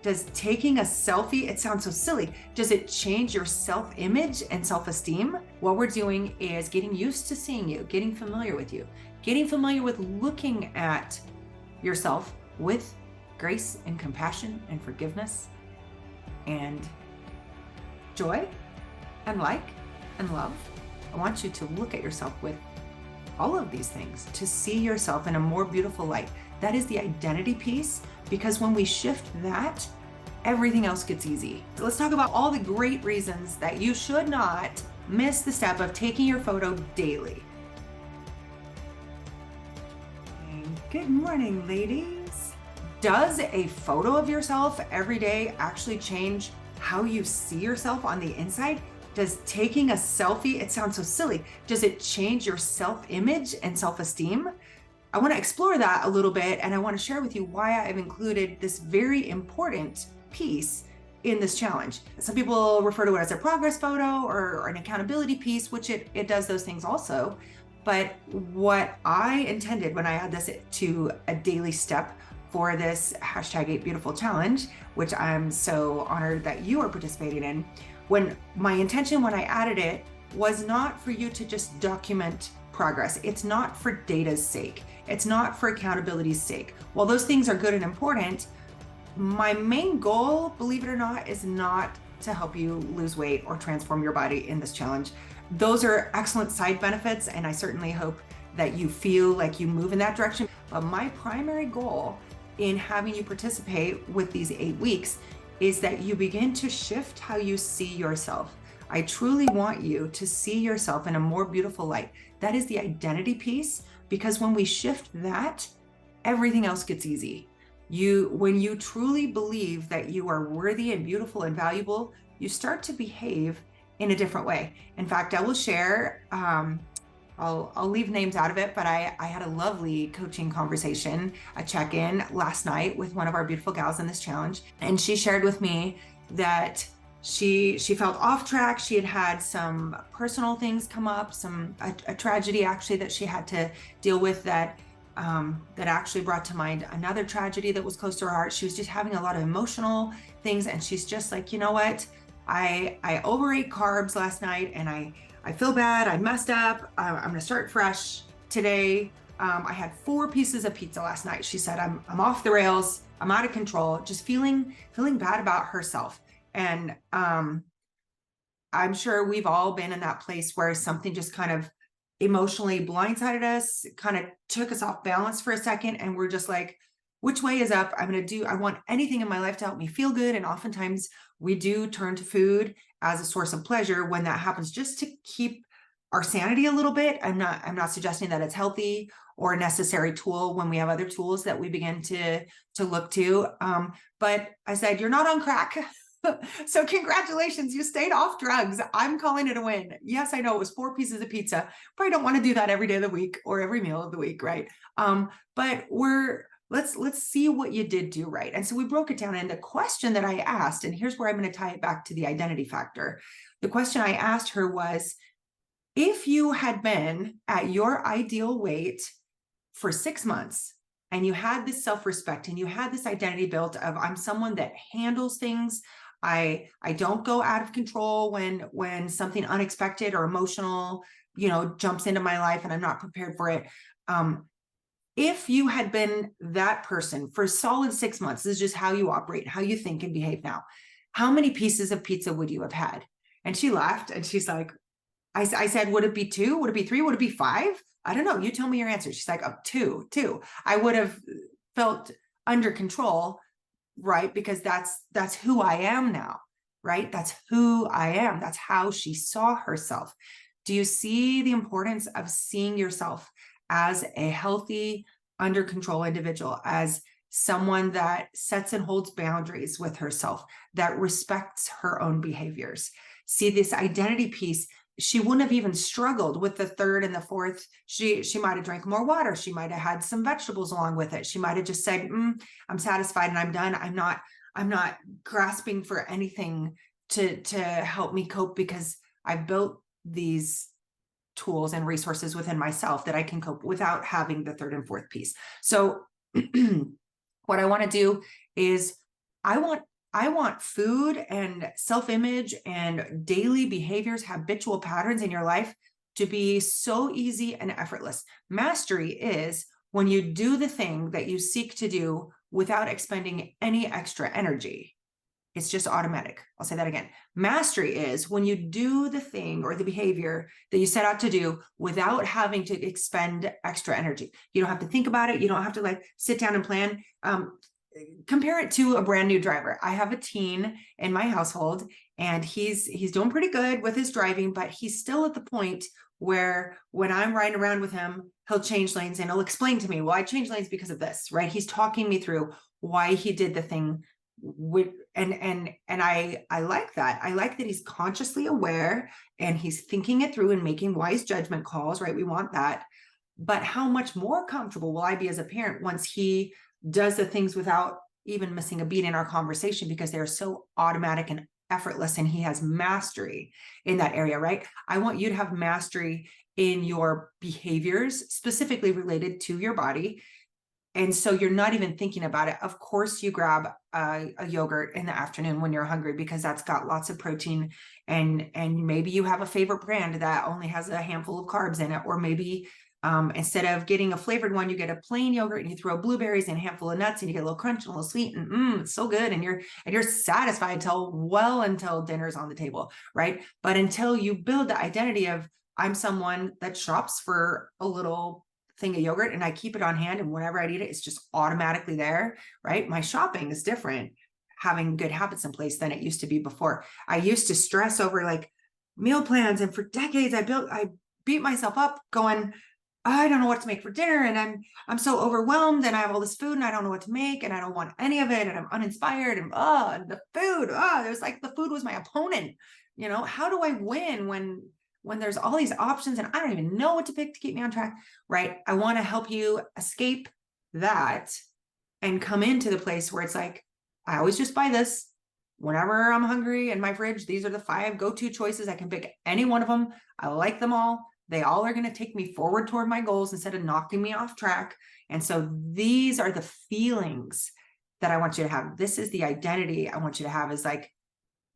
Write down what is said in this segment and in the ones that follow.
Does taking a selfie, it sounds so silly, does it change your self-image and self-esteem? What we're doing is getting used to seeing you, getting familiar with you, getting familiar with looking at yourself with grace and compassion and forgiveness and joy and like and love. I want you to look at yourself with all of these things, to see yourself in a more beautiful light. That is the identity piece, because when we shift that, everything else gets easy. So let's talk about all the great reasons that you should not miss the step of taking your photo daily. Good morning, ladies. Does a photo of yourself every day actually change how you see yourself on the inside? Does taking a selfie, it sounds so silly, does it change your self-image and self-esteem? I want to explore that a little bit, and I want to share with you why I've included this very important piece in this challenge. Some people refer to it as a progress photo or an accountability piece, which it does those things also. But what I intended when I add this to a daily step for this #8beautiful challenge, which I'm so honored that you are participating in, when my intention when I added it was not for you to just document progress. It's not for data's sake. It's not for accountability's sake. While those things are good and important, my main goal, believe it or not, is not to help you lose weight or transform your body in this challenge. Those are excellent side benefits, and I certainly hope that you feel like you move in that direction. But my primary goal in having you participate with these 8 weeks is that you begin to shift how you see yourself. I truly want you to see yourself in a more beautiful light. That is the identity piece, because when we shift that, everything else gets easy. When you truly believe that you are worthy and beautiful and valuable, you start to behave in a different way. In fact, I will share, I'll leave names out of it, but I had a lovely coaching conversation, a check-in last night with one of our beautiful gals in this challenge. And she shared with me that she felt off track. She had some personal things come up, a tragedy actually that she had to deal with that actually brought to mind another tragedy that was close to her heart. She was just having a lot of emotional things, and she's just like, you know what? I overate carbs last night, and I feel bad. I messed up. I'm going to start fresh today. I had 4 pieces of pizza last night. She said, I'm off the rails. I'm out of control, just feeling bad about herself. And I'm sure we've all been in that place where something just kind of emotionally blindsided us, kind of took us off balance for a second. And we're just like, which way is up? I want anything in my life to help me feel good. And oftentimes we do turn to food as a source of pleasure when that happens, just to keep our sanity a little bit. I'm not suggesting that it's healthy or a necessary tool when we have other tools that we begin to look to. But I said, you're not on crack. So congratulations, you stayed off drugs. I'm calling it a win. Yes, I know it was 4 pieces of pizza. Probably don't want to do that every day of the week or every meal of the week, right? But let's see what you did do right. And so we broke it down, and the question that I asked, and here's where I'm going to tie it back to the identity factor. The question I asked her was, if you had been at your ideal weight for 6 months, and you had this self-respect and you had this identity built of, I'm someone that handles things, I don't go out of control when something unexpected or emotional, jumps into my life and I'm not prepared for it. If you had been that person for a solid 6 months, this is just how you operate, how you think and behave now, how many pieces of pizza would you have had? And she laughed, and she's like, I said, would it be 2? Would it be 3? Would it be 5? I don't know. You tell me your answer. She's like, oh, 2. I would have felt under control, right? Because that's who I am now, right? That's who I am. That's how she saw herself. Do you see the importance of seeing yourself as a healthy, under control individual, as someone that sets and holds boundaries with herself, that respects her own behaviors? See, this identity piece, she wouldn't have even struggled with the 3rd and the 4th. She might have drank more water. She might have had some vegetables along with it. She might have just said, I'm satisfied and I'm done. I'm not grasping for anything to help me cope, because I've built these tools and resources within myself that I can cope without having the 3rd and 4th piece. So what I want to do is I want I want food and self-image and daily behaviors, habitual patterns in your life to be so easy and effortless. Mastery is when you do the thing that you seek to do without expending any extra energy. It's just automatic. I'll say that again. Mastery is when you do the thing or the behavior that you set out to do without having to expend extra energy. You don't have to think about it. You don't have to like sit down and plan. Compare it to a brand new driver. I have a teen in my household, and he's doing pretty good with his driving, but he's still at the point where when I'm riding around with him, he'll change lanes and he'll explain to me, well, I changed lanes because of this, right? He's talking me through why he did the thing and I like that. I like that he's consciously aware and he's thinking it through and making wise judgment calls, right? We want that. But how much more comfortable will I be as a parent once he does the things without even missing a beat in our conversation, because they're so automatic and effortless, and he has mastery in that area, right? I want you to have mastery in your behaviors specifically related to your body. And so you're not even thinking about it. Of course, you grab a yogurt in the afternoon when you're hungry, because that's got lots of protein, and maybe you have a favorite brand that only has a handful of carbs in it, or maybe instead of getting a flavored one, you get a plain yogurt and you throw blueberries and a handful of nuts and you get a little crunch and a little sweet, and it's so good, and you're satisfied until dinner's on the table, right? But until you build the identity of, I'm someone that shops for a little thing of yogurt and I keep it on hand, and whenever I need it, it's just automatically there, right? My shopping is different, having good habits in place, than it used to be before. I used to stress over like meal plans, and for decades I beat myself up going, I don't know what to make for dinner, and I'm so overwhelmed, and I have all this food and I don't know what to make, and I don't want any of it, and I'm uninspired, and the food, it was like the food was my opponent. How do I win when there's all these options and I don't even know what to pick to keep me on track, right? I want to help you escape that and come into the place where it's like, I always just buy this. Whenever I'm hungry in my fridge, these are the 5 go-to choices. I can pick any one of them. I like them all. They all are going to take me forward toward my goals instead of knocking me off track. And so these are the feelings that I want you to have. This is the identity I want you to have, is like,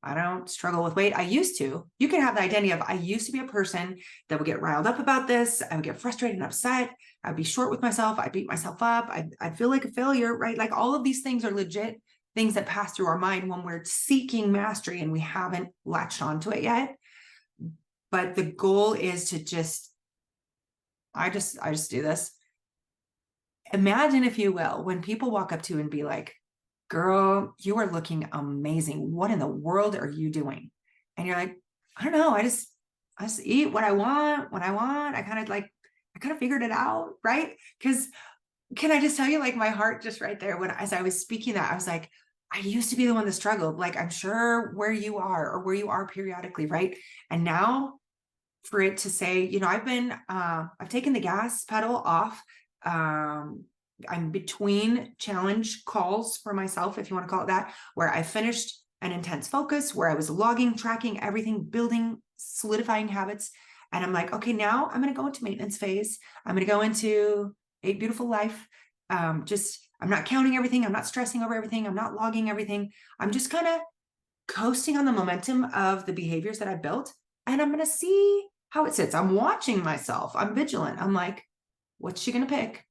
I don't struggle with weight. I used to. You can have the identity of, I used to be a person that would get riled up about this. I would get frustrated and upset. I'd be short with myself. I'd beat myself up. I'd feel like a failure, right? Like all of these things are legit things that pass through our mind when we're seeking mastery and we haven't latched onto it yet. But the goal is to I just do this. Imagine, if you will, when people walk up to you and be like, girl, you are looking amazing. What in the world are you doing? And you're like, I don't know. I just eat what I want when I want. I kind of figured it out, right? Because can I just tell you, like, my heart just right there, as I was speaking that, I was like, I used to be the one that struggled. Like, I'm sure where you are periodically, right? And now for it to say, I've taken the gas pedal off. I'm between challenge calls for myself, if you want to call it that, where I finished an intense focus, where I was logging, tracking everything, building, solidifying habits. And I'm like, okay, now I'm going to go into maintenance phase. I'm going to go into a beautiful life. I'm not counting everything. I'm not stressing over everything. I'm not logging everything. I'm just kind of coasting on the momentum of the behaviors that I built. And I'm going to see how it sits. I'm watching myself. I'm vigilant. I'm like, what's she going to pick?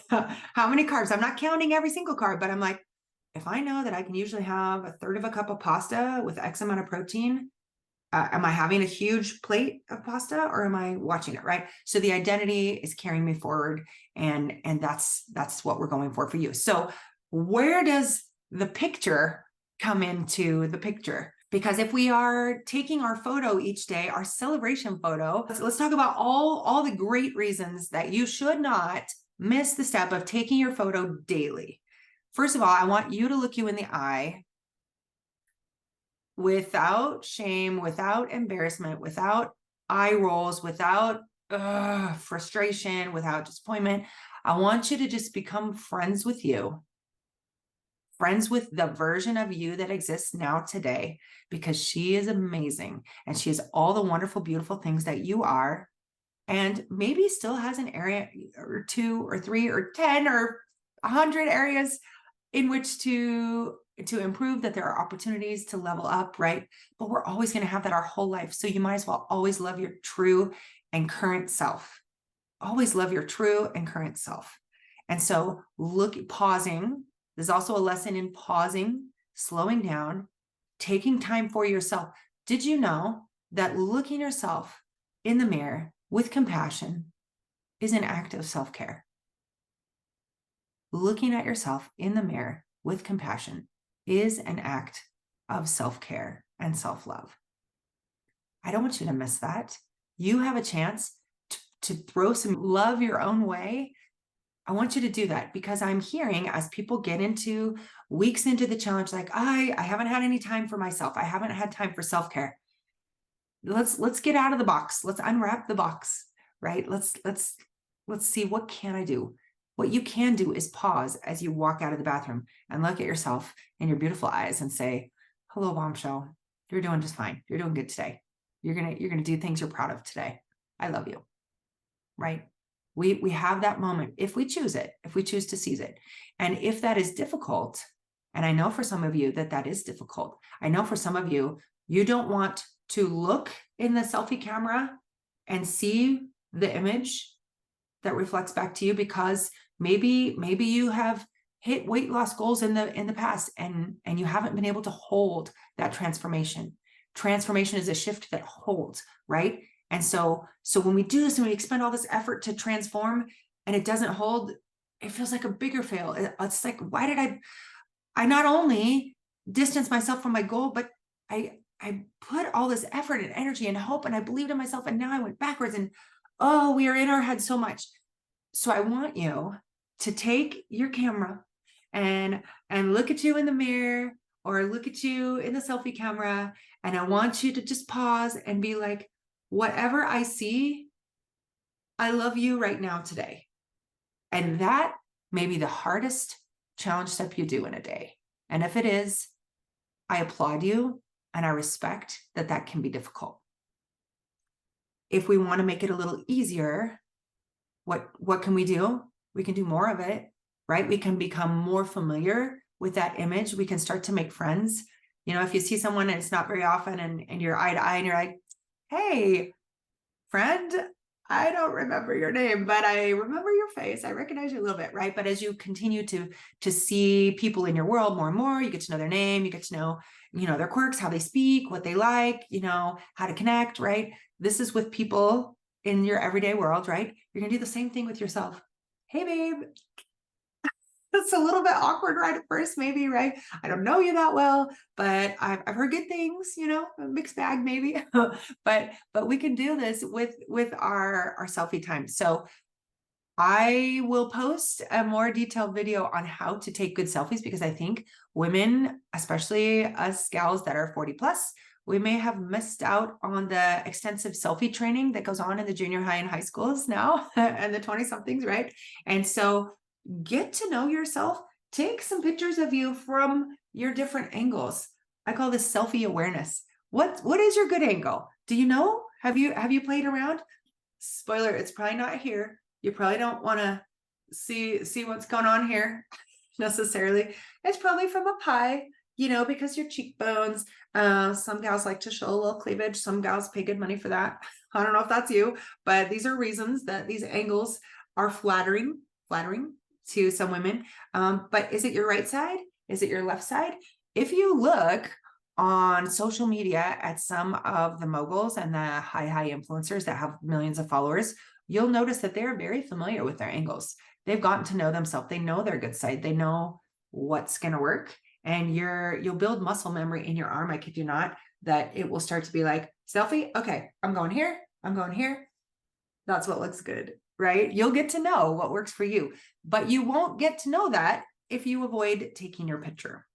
How many carbs? I'm not counting every single carb, but I'm like, if I know that I can usually have a third of a cup of pasta with X amount of protein, am I having a huge plate of pasta, or am I watching it, right? So the identity is carrying me forward, and that's what we're going for you. So where does the picture come into the picture? Because if we are taking our photo each day, our celebration photo, let's talk about all the great reasons that you should not miss the step of taking your photo daily. First of all, I want you to look you in the eye without shame, without embarrassment, without eye rolls, without frustration, without disappointment. I want you to just become friends with you, friends with the version of you that exists now today, because she is amazing and she has all the wonderful, beautiful things that you are. And maybe still has an area or 2 or 3 or 10 or 100 areas in which to to improve, that there are opportunities to level up, right? But we're always going to have that our whole life. So you might as well always love your true and current self. Always love your true and current self. And so pausing. There's also a lesson in pausing, slowing down, taking time for yourself. Did you know that looking yourself in the mirror with compassion is an act of self-care? Looking at yourself in the mirror with compassion is an act of self-care and self-love. I don't want you to miss that. You have a chance to throw some love your own way. I want you to do that, because I'm hearing, as people get into weeks into the challenge, like, I haven't had any time for myself. I haven't had time for self-care. Let's get out of the box. Let's unwrap the box, right? Let's see, what can I do? What you can do is pause as you walk out of the bathroom and look at yourself in your beautiful eyes and say, hello, bombshell. You're doing just fine. You're doing good today. You're gonna do things you're proud of today. I love you, right? We have that moment if we choose it, if we choose to seize it. And if that is difficult, and I know for some of you that is difficult. I know for some of you, you don't want to look in the selfie camera and see the image that reflects back to you, because maybe you have hit weight loss goals in the past, and you haven't been able to hold that transformation. Transformation is a shift that holds, right? And so when we do this and we expend all this effort to transform and it doesn't hold, it feels like a bigger fail. It's like, why did I not only distance myself from my goal, but I put all this effort and energy and hope, and I believed in myself, and now I went backwards, and we are in our head so much. So I want you to take your camera and look at you in the mirror, or look at you in the selfie camera, and I want you to just pause and be like, whatever I see, I love you right now today. And that may be the hardest challenge step you do in a day. And if it is, I applaud you, and I respect that can be difficult. If we want to make it a little easier, what can we do? We can do more of it, right? We can become more familiar with that image. We can start to make friends. You know, if you see someone and it's not very often, and you're eye to eye and you're like, hey, friend, I don't remember your name, but I remember your face. I recognize you a little bit, right? But as you continue to see people in your world more and more, you get to know their name, you get to know, their quirks, how they speak, what they like, how to connect, right? This is with people in your everyday world, right? You're gonna do the same thing with yourself. Hey, babe. It's a little bit awkward right at first, maybe, right? I don't know you that well, but I've heard good things, a mixed bag maybe. but we can do this with our selfie time. So I will post a more detailed video on how to take good selfies, because I think women, especially us gals that are 40 plus, we may have missed out on the extensive selfie training that goes on in the junior high and high schools now and the 20 somethings, right? And so get to know yourself. Take some pictures of you from your different angles. I call this selfie awareness. What is your good angle? Do you know? Have you played around? Spoiler, it's probably not here. You probably don't want to see what's going on here necessarily. It's probably from up high, because your cheekbones. Some gals like to show a little cleavage. Some gals pay good money for that. I don't know if that's you, but these are reasons that these angles are flattering to some women. But is it your right side? Is it your left side? If you look on social media at some of the moguls and the high influencers that have millions of followers, you'll notice that they're very familiar with their angles. They've gotten to know themselves. They know their good side. They know what's going to work. And you'll build muscle memory in your arm, I kid you not, that it will start to be like, selfie, okay, I'm going here, I'm going here. That's what looks good, right? You'll get to know what works for you, but you won't get to know that if you avoid taking your picture.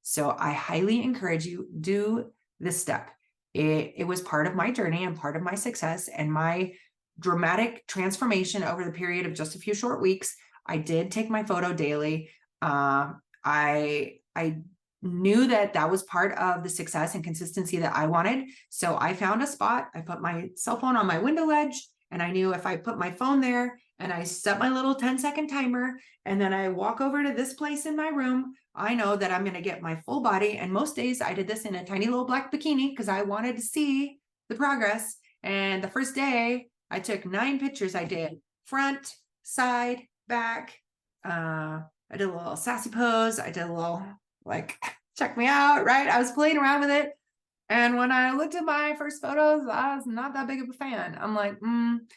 So I highly encourage you, do this step. It was part of my journey and part of my success and my dramatic transformation over the period of just a few short weeks. I did take my photo daily. I knew that was part of the success and consistency that I wanted. So I found a spot. I put my cell phone on my window ledge, and I knew if I put my phone there and I set my little 10-second timer, and then I walk over to this place in my room, I know that I'm going to get my full body. And most days I did this in a tiny little black bikini because I wanted to see the progress. And the first day I took 9 pictures. I did front, side, back. I did a little sassy pose. I did a little like, check me out, right? I was playing around with it. And when I looked at my first photos, I was not that big of a fan. I'm like, I'm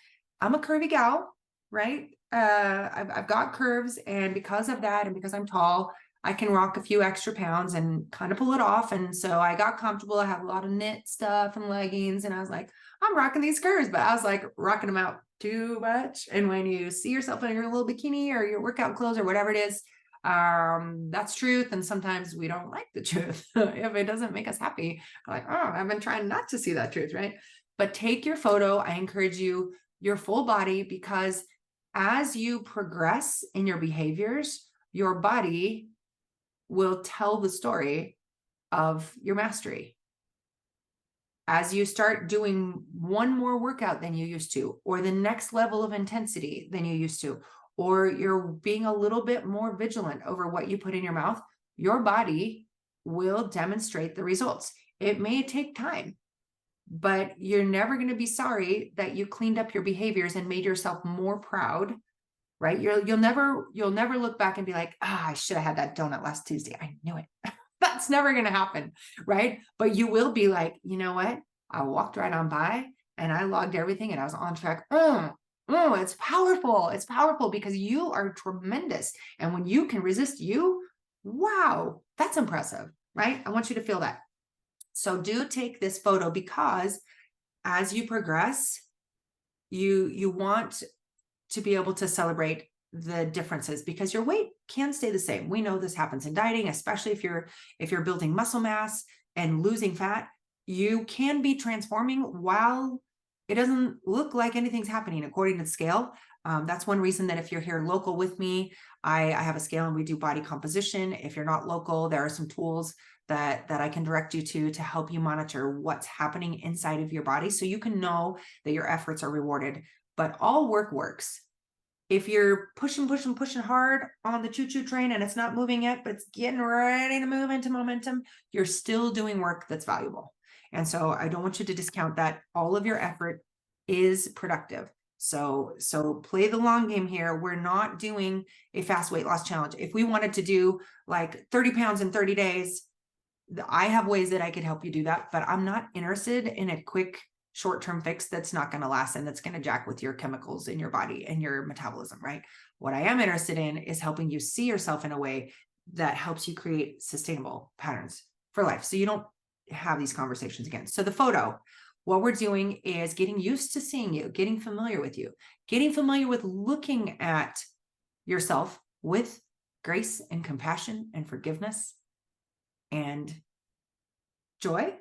a curvy gal, right? I've got curves, and because of that, and because I'm tall, I can rock a few extra pounds and kind of pull it off. And so I got comfortable. I have a lot of knit stuff and leggings, and I was like, I'm rocking these curves, but I was like rocking them out too much. And when you see yourself in your little bikini or your workout clothes or whatever it is, that's truth. And sometimes we don't like the truth if it doesn't make us happy. Like, oh, I've been trying not to see that truth, right? But take your photo. I encourage you, your full body, because as you progress in your behaviors, your body will tell the story of your mastery. As you start doing one more workout than you used to, or the next level of intensity than you used to, or you're being a little bit more vigilant over what you put in your mouth, your body will demonstrate the results. It may take time, but you're never going to be sorry that you cleaned up your behaviors and made yourself more proud, right? You'll never look back and be like, I should have had that donut last Tuesday. I knew it. That's never going to happen, right? But you will be like, you know what? I walked right on by and I logged everything and I was on track. It's powerful. It's powerful because you are tremendous. And when you can resist you, wow, that's impressive, right? I want you to feel that. So do take this photo, because as you progress, you want to be able to celebrate the differences, because your weight can stay the same. We know this happens in dieting, especially if you're building muscle mass and losing fat. You can be transforming while it doesn't look like anything's happening according to the scale. That's one reason that if you're here local with me, I have a scale and we do body composition. If you're not local, there are some tools that I can direct you to help you monitor what's happening inside of your body, so you can know that your efforts are rewarded. But all work works. If you're pushing hard on the choo-choo train and it's not moving yet, but it's getting ready to move into momentum, you're still doing work that's valuable. And so I don't want you to discount that. All of your effort is productive. So play the long game here. We're not doing a fast weight loss challenge. If we wanted to do like 30 pounds in 30 days, I have ways that I could help you do that, but I'm not interested in a quick short-term fix that's not going to last and that's going to jack with your chemicals in your body and your metabolism, right? What I am interested in is helping you see yourself in a way that helps you create sustainable patterns for life, so you don't have these conversations again. So the photo, what we're doing is getting used to seeing you, getting familiar with you, getting familiar with looking at yourself with grace and compassion and forgiveness and joy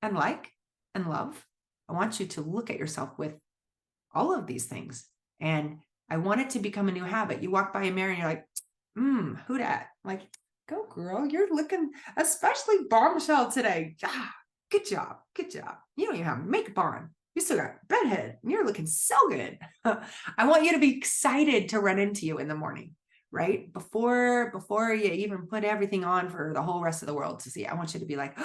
and like and love. I want you to look at yourself with all of these things. And I want it to become a new habit. You walk by a mirror and you're like, who dat? Like, go girl, you're looking especially bombshell today. Good job. Good job. You don't even have makeup on. You still got bedhead and you're looking so good. I want you to be excited to run into you in the morning, right? Before you even put everything on for the whole rest of the world to see. I want you to be like,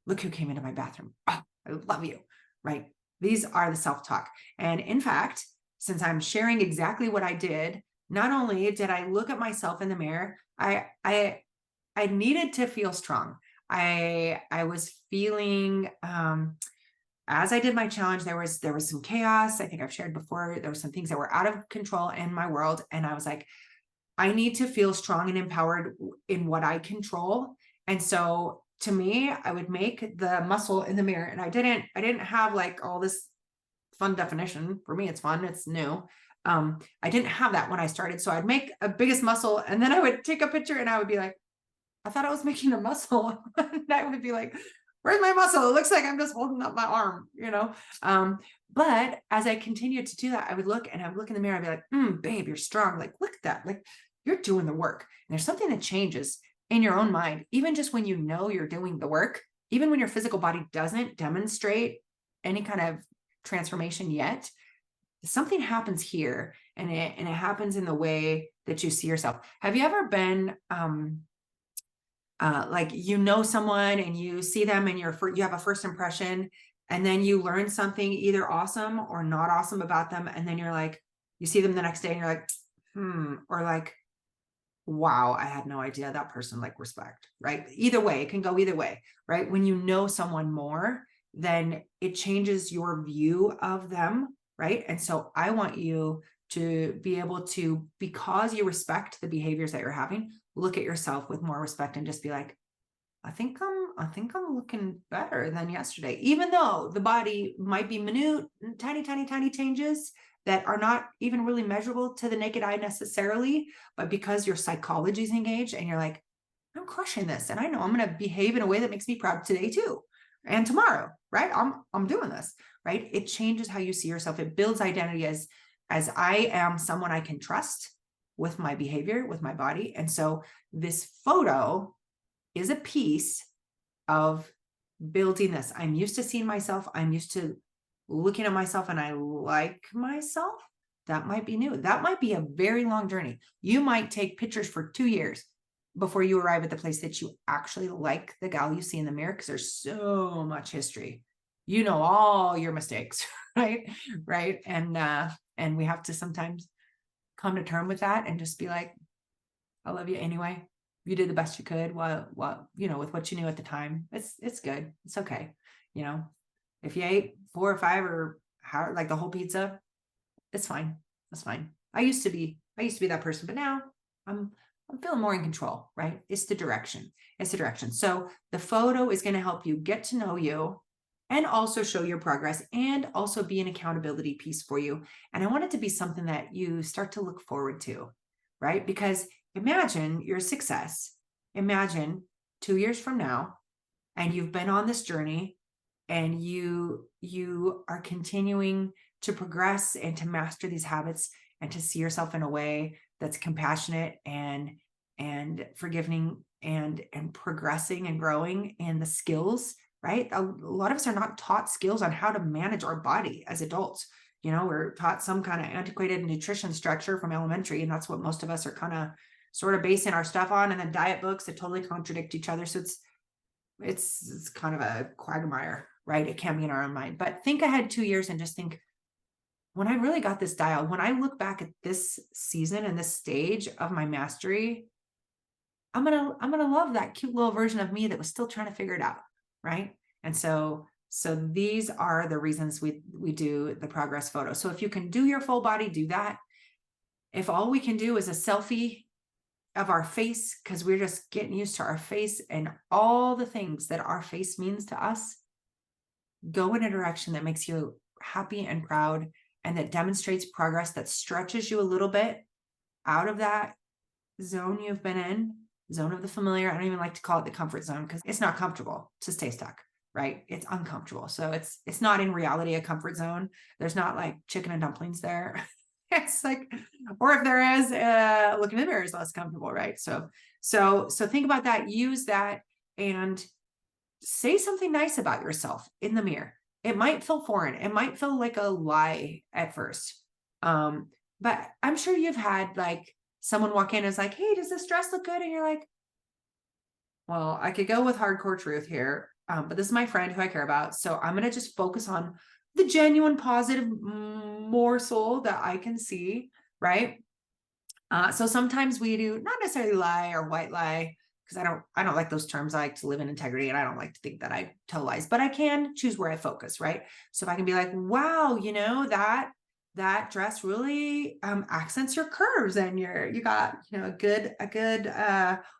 look who came into my bathroom. Oh, I love you, right? These are the self-talk. And in fact, since I'm sharing exactly what I did, not only did I look at myself in the mirror, I needed to feel strong. I was feeling, as I did my challenge, there was some chaos. I think I've shared before, there were some things that were out of control in my world. And I was like, I need to feel strong and empowered in what I control. And so to me, I would make the muscle in the mirror, and I didn't have like all this fun definition. For me, it's fun. It's new. I didn't have that when I started. So I'd make a biggest muscle and then I would take a picture and I would be like, I thought I was making a muscle. And I would be like, where's my muscle? It looks like I'm just holding up my arm, you know? But as I continued to do that, I would look in the mirror. I'd be like, babe, you're strong. Like, look at that. Like, you're doing the work. And there's something that changes in your own mind, even just when you know you're doing the work, even when your physical body doesn't demonstrate any kind of transformation yet, something happens here, and it happens in the way that you see yourself. Have you ever been like, you know, someone and you see them and you have a first impression, and then you learn something either awesome or not awesome about them. And then you're like, you see them the next day and you're like, or like, wow, I had no idea that person like respect, right? Either way, it can go either way, right? When you know someone more, then it changes your view of them, right? And so I want you to be able to, because you respect the behaviors that you're having, look at yourself with more respect and just be like, I think I'm looking better than yesterday, even though the body might be minute, tiny, tiny, tiny changes that are not even really measurable to the naked eye necessarily, but because your psychology is engaged and you're like, I'm crushing this, and I know I'm going to behave in a way that makes me proud today too, and tomorrow, right? I'm doing this, right? It changes how you see yourself. It builds identity as I am someone I can trust with my behavior, with my body. And so this photo is a piece of building this. I'm used to seeing myself. I'm used to looking at myself and I like myself. That might be new. That might be a very long journey. You might take pictures for 2 years before you arrive at the place that you actually like the gal you see in the mirror, because there's so much history. You know all your mistakes, right? Right. And we have to sometimes come to terms with that and just be like, I love you anyway. You did the best you could while you know, with what you knew at the time. It's good. It's okay. You know, if you ate 4 or 5 or how, like the whole pizza, it's fine. That's fine. I used to be that person, but now I'm feeling more in control, right? It's the direction. It's the direction. So the photo is going to help you get to know you and also show your progress and also be an accountability piece for you. And I want it to be something that you start to look forward to, right? Because imagine your success. Imagine 2 years from now, and you've been on this journey and you are continuing to progress and to master these habits and to see yourself in a way that's compassionate and forgiving and progressing and growing in the skills, right? A lot of us are not taught skills on how to manage our body as adults. You know, we're taught some kind of antiquated nutrition structure from elementary, and that's what most of us are kind of sort of basing our stuff on, and then diet books that totally contradict each other. So it's kind of a quagmire, right? It can be in our own mind. But think ahead 2 years and just think, when I really got this dialed, when I look back at this season and this stage of my mastery, I'm gonna love that cute little version of me that was still trying to figure it out, right? And so these are the reasons we do the progress photo. So if you can do your full body, do that. If all we can do is a selfie of our face, because we're just getting used to our face and all the things that our face means to us, go in a direction that makes you happy and proud and that demonstrates progress, that stretches you a little bit out of that zone you've been in, zone of the familiar. I don't even like to call it the comfort zone because it's not comfortable to stay stuck, right? It's uncomfortable. So it's not in reality a comfort zone. There's not like chicken and dumplings there. It's like, or if there is, looking in the mirror is less comfortable, right? So think about that, use that, and say something nice about yourself in the mirror. It might feel foreign. It might feel like a lie at first. But I'm sure you've had like someone walk in and is like, hey, does this dress look good? And you're like, well, I could go with hardcore truth here. But this is my friend who I care about. So I'm going to just focus on the genuine positive morsel that I can see, right? So sometimes we do not necessarily lie or white lie, because I don't like those terms. I like to live in integrity, and I don't like to think that I tell lies, but I can choose where I focus, right? So if I can be like, wow, you know, that dress really accents your curves, and you got, you know, a good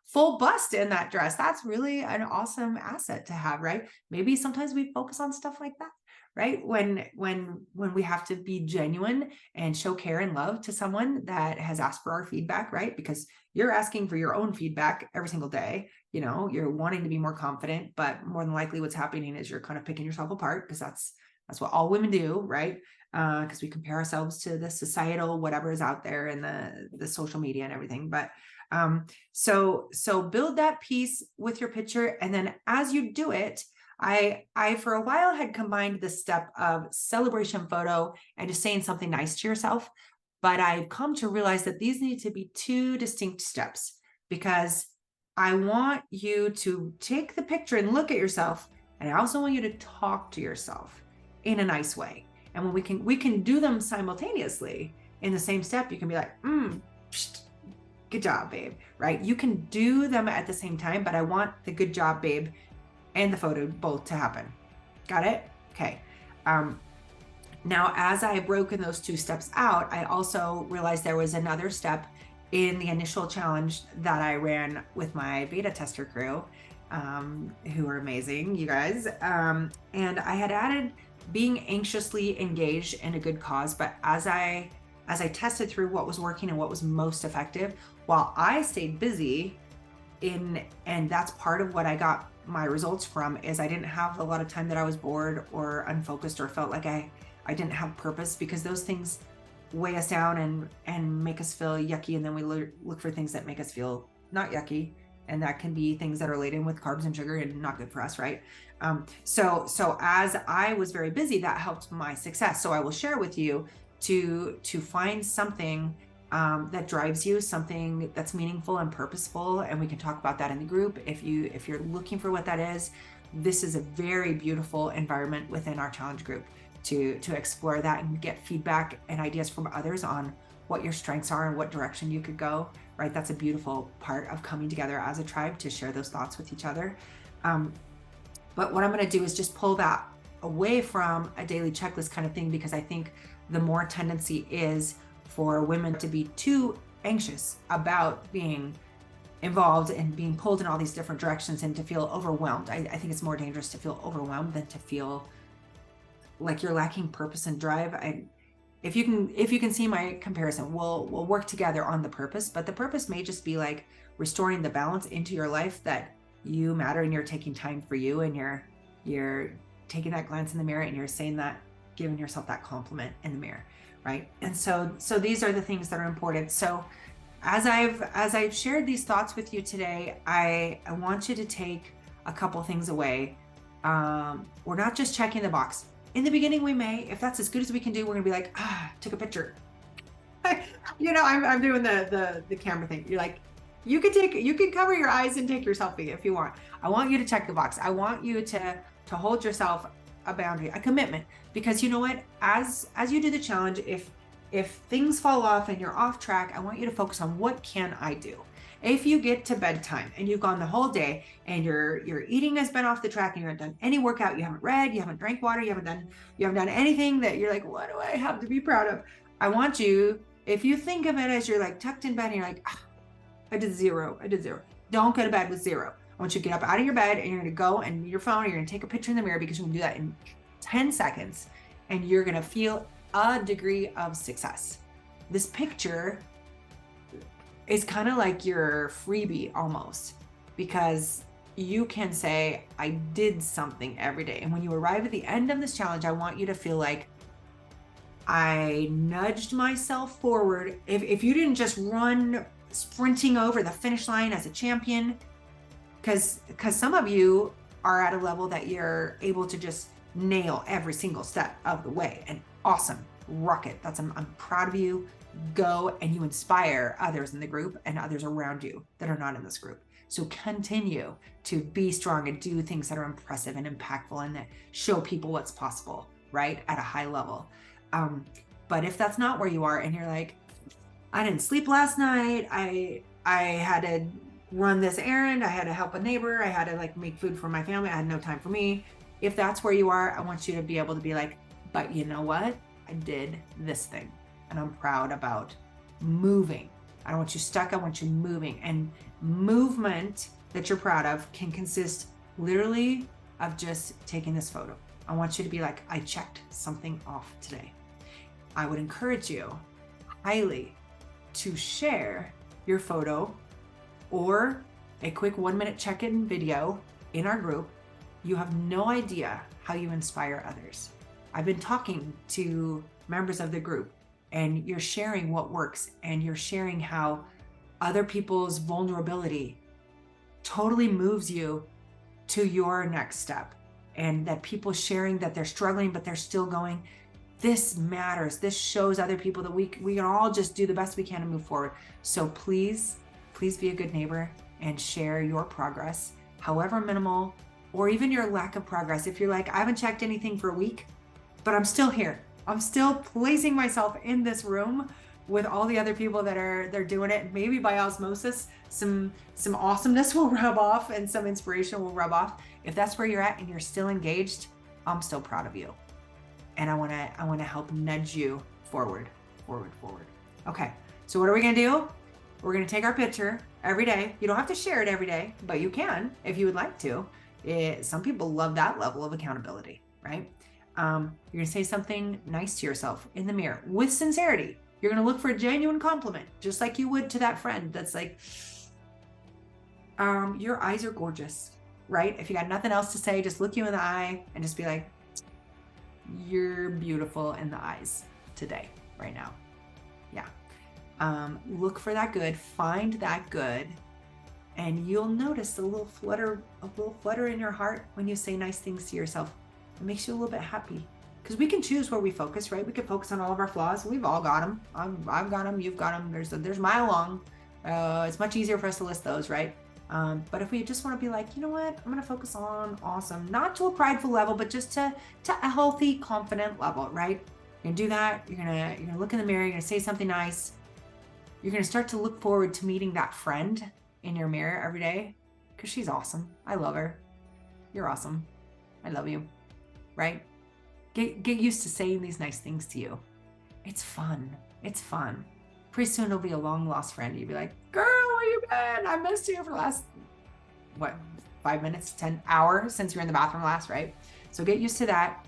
full bust in that dress. That's really an awesome asset to have, right? Maybe sometimes we focus on stuff like that, right? When we have to be genuine and show care and love to someone that has asked for our feedback, right? Because you're asking for your own feedback every single day. You know, you're wanting to be more confident, but more than likely what's happening is you're kind of picking yourself apart, because that's what all women do, right? Because we compare ourselves to the societal whatever is out there and the social media and everything. But so build that piece with your picture, and then as you do it, I for a while had combined the step of celebration photo and just saying something nice to yourself, but I've come to realize that these need to be 2 distinct steps, because I want you to take the picture and look at yourself. And I also want you to talk to yourself in a nice way. And when we can do them simultaneously in the same step. You can be like, good job, babe, right? You can do them at the same time, but I want the good job, babe, and the photo both to happen. Got it? Okay. Now, as I had broken those 2 steps out, I also realized there was another step in the initial challenge that I ran with my beta tester crew, who are amazing, you guys. And I had added being anxiously engaged in a good cause. But as I tested through what was working and what was most effective, while I stayed busy and that's part of what I got my results from, is I didn't have a lot of time that I was bored or unfocused or felt like I didn't have purpose, because those things weigh us down and make us feel yucky. And then we look for things that make us feel not yucky. And that can be things that are laden with carbs and sugar and not good for us, right? So as I was very busy, that helped my success. So I will share with you to find something that drives you, something that's meaningful and purposeful. And we can talk about that in the group. If you're looking for what that is, this is a very beautiful environment within our challenge group to explore that and get feedback and ideas from others on what your strengths are and what direction you could go, right? That's a beautiful part of coming together as a tribe, to share those thoughts with each other. But what I'm going to do is just pull that away from a daily checklist kind of thing, because I think the more tendency is for women to be too anxious about being involved and being pulled in all these different directions and to feel overwhelmed. I think it's more dangerous to feel overwhelmed than to feel like you're lacking purpose and drive. If you can see my comparison, we'll work together on the purpose, but the purpose may just be like restoring the balance into your life, that you matter and you're taking time for you, and you're taking that glance in the mirror and you're saying that, giving yourself that compliment in the mirror, right? And so these are the things that are important. So as I've shared these thoughts with you today, I want you to take a couple things away. We're not just checking the box. In the beginning, we may, if that's as good as we can do, we're gonna be like, took a picture. I'm doing the camera thing. You're like, you can cover your eyes and take your selfie if you want. I want you to check the box. I want you to hold yourself a boundary, a commitment, because you know what? As you do the challenge, if things fall off and you're off track, I want you to focus on, what can I do? If you get to bedtime and you've gone the whole day and your eating has been off the track and you haven't done any workout, you haven't read, you haven't drank water, you haven't done anything that you're like, what do I have to be proud of? I want you, if you think of it as you're like tucked in bed and you're like, I did zero. Don't go to bed with 0. I want you to get up out of your bed and you're going to go and your phone, and you're going to take a picture in the mirror, because you can do that in 10 seconds and you're going to feel a degree of success. This picture is kind of like your freebie almost, because you can say, I did something every day. And when you arrive at the end of this challenge, I want you to feel like, I nudged myself forward. If you didn't just run sprinting over the finish line as a champion, because some of you are at a level that you're able to just nail every single step of the way, and awesome, rock it. I'm proud of you. Go, and you inspire others in the group and others around you that are not in this group. So continue to be strong and do things that are impressive and impactful and that show people what's possible, right? At a high level. But if that's not where you are and you're like, I didn't sleep last night, I had to run this errand, I had to help a neighbor, I had to like make food for my family, I had no time for me. If that's where you are, I want you to be able to be like, but you know what? I did this thing. And I'm proud about moving. I don't want you stuck, I want you moving. And movement that you're proud of can consist literally of just taking this photo. I want you to be like, I checked something off today. I would encourage you highly to share your photo or a quick 1-minute check-in video in our group. You have no idea how you inspire others. I've been talking to members of the group, and you're sharing what works, and you're sharing how other people's vulnerability totally moves you to your next step, and that people sharing that they're struggling but they're still going. This matters. This shows other people that we can all just do the best we can to move forward. So please be a good neighbor. and share your progress, however minimal, or even your lack of progress. If you're like, I haven't checked anything for a week, but I'm still here. I'm still placing myself in this room with all the other people that they're doing it. Maybe by osmosis, some awesomeness will rub off and some inspiration will rub off. If that's where you're at and you're still engaged, I'm still proud of you. And I want to help nudge you forward. Okay. So what are we going to do? We're going to take our picture every day. You don't have to share it every day, but you can if you would like to. Some people love that level of accountability, right? You're going to say something nice to yourself in the mirror with sincerity. You're going to look for a genuine compliment, just like you would to that friend that's like, your eyes are gorgeous, right? If you got nothing else to say, just look you in the eye and just be like, you're beautiful in the eyes today, right now. Yeah. Look for that good, find that good, and you'll notice a little flutter in your heart when you say nice things to yourself. It makes you a little bit happy, because we can choose where we focus, right? We can focus on all of our flaws. We've all got them. I've got them. You've got them. There's mile long. It's much easier for us to list those, right? But if we just want to be like, you know what, I'm going to focus on awesome, not to a prideful level, but just to a healthy, confident level, right? You're going to do that. You're going to look in the mirror. You're going to say something nice. You're going to start to look forward to meeting that friend in your mirror every day, because she's awesome. I love her. You're awesome. I love you, right? Get used to saying these nice things to you. It's fun. It's fun. Pretty soon it'll be a long lost friend. You'll be like, girl, where you been? I missed you for the last, 5 minutes, 10 hours since you were in the bathroom last, right? So get used to that.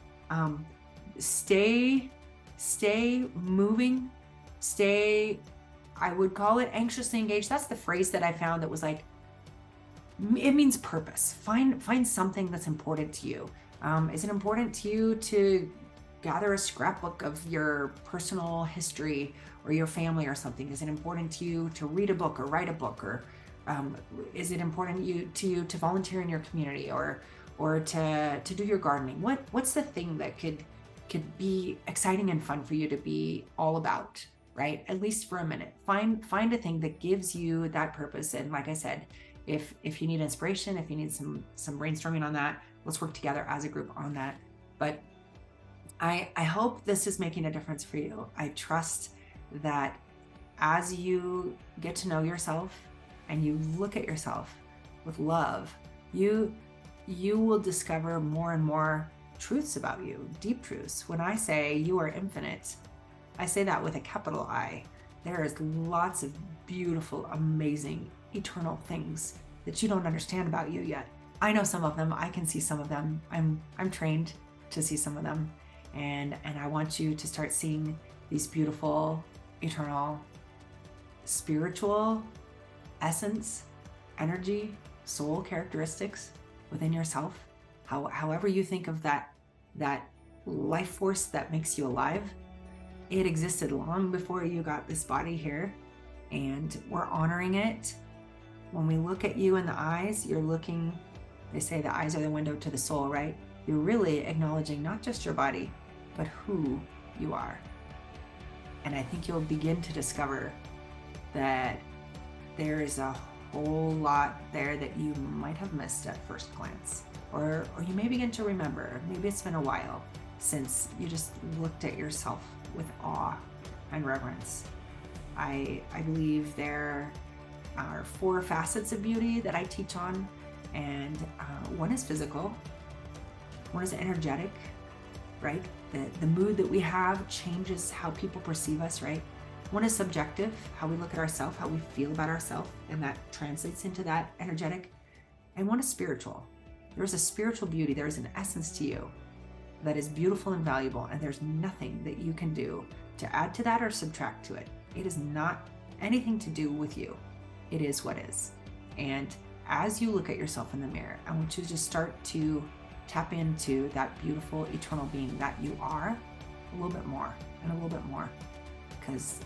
Stay moving, I would call it anxiously engaged. That's the phrase that I found that was like, it means purpose. Find something that's important to you. Is it important to you to gather a scrapbook of your personal history or your family or something? Is it important to you to read a book or write a book? Or is it important to you to volunteer in your community or to do your gardening? What's the thing that could be exciting and fun for you to be all about, right? At least for a minute. Find a thing that gives you that purpose. And like I said, if you need inspiration, if you need some brainstorming on that, let's work together as a group on that. But I hope this is making a difference for you. I trust that as you get to know yourself and you look at yourself with love, you will discover more and more truths about you, deep truths. When I say you are infinite, I say that with a capital I. There is lots of beautiful, amazing, eternal things that you don't understand about you yet. I know some of them. I can see some of them. I'm trained to see some of them. And I want you to start seeing these beautiful, eternal, spiritual essence, energy, soul characteristics within yourself. However you think of that life force that makes you alive, it existed long before you got this body here, and we're honoring it. When we look at you in the eyes, you're looking, they say the eyes are the window to the soul, right? You're really acknowledging not just your body, but who you are. And I think you'll begin to discover that there is a whole lot there that you might have missed at first glance, or you may begin to remember. Maybe it's been a while since you just looked at yourself with awe and reverence. I believe there are 4 facets of beauty that I teach on, and one is physical, one is energetic, right? The mood that we have changes how people perceive us, right? One is subjective, how we look at ourselves, how we feel about ourselves, and that translates into that energetic. And one is spiritual. There's a spiritual beauty, there's an essence to you that is beautiful and valuable, and there's nothing that you can do to add to that or subtract to it. It is not anything to do with you. It is what is. And as you look at yourself in the mirror, I want you to just start to tap into that beautiful eternal being that you are a little bit more and a little bit more, because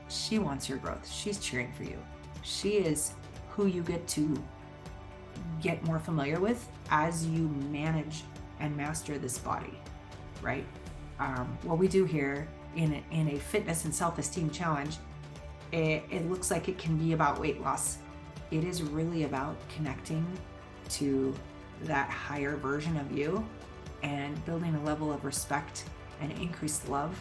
she wants your growth. She's cheering for you. She is who you get to get more familiar with as you manage and master this body, right? What we do here in a fitness and self-esteem challenge, it looks like it can be about weight loss. it is really about connecting to that higher version of you and building a level of respect and increased love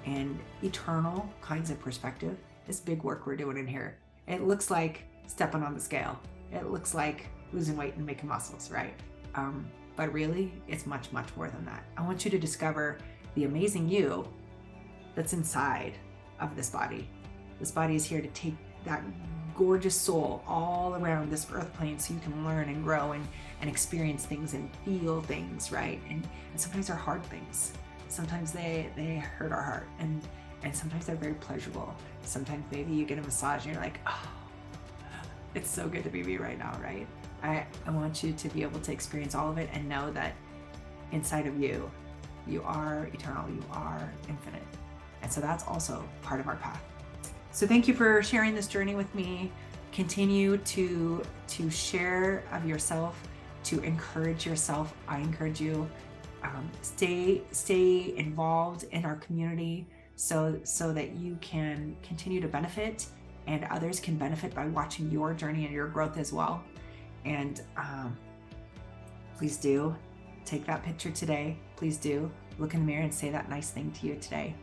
and eternal kinds of perspective. This big work we're doing in here. It looks like stepping on the scale. It looks like losing weight and making muscles, right? But really, it's much, much more than that. I want you to discover the amazing you that's inside of this body. This body is here to take that gorgeous soul all around this earth plane so you can learn and grow and experience things and feel things, right? And sometimes they're hard things. Sometimes they hurt our heart, and sometimes they're very pleasurable. Sometimes maybe you get a massage and you're like, oh, it's so good to be me right now, right? I want you to be able to experience all of it and know that inside of you, you are eternal, you are infinite. And so that's also part of our path. So thank you for sharing this journey with me. Continue to share of yourself, to encourage yourself. I encourage you. Stay involved in our community so that you can continue to benefit and others can benefit by watching your journey and your growth as well. And please do take that picture today. Please do look in the mirror and say that nice thing to you today.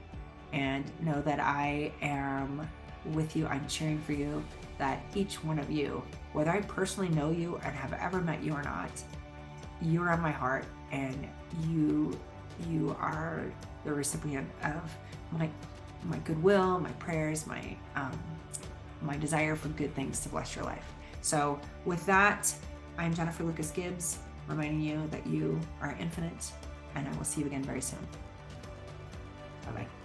And know that I am with you. I'm cheering for you, that each one of you, whether I personally know you and have ever met you or not, you're on my heart, and you are the recipient of my goodwill, my prayers, my desire for good things to bless your life. So with that, I'm Jennifer Lucas Gibbs, reminding you that you are infinite, and I will see you again very soon. Bye-bye.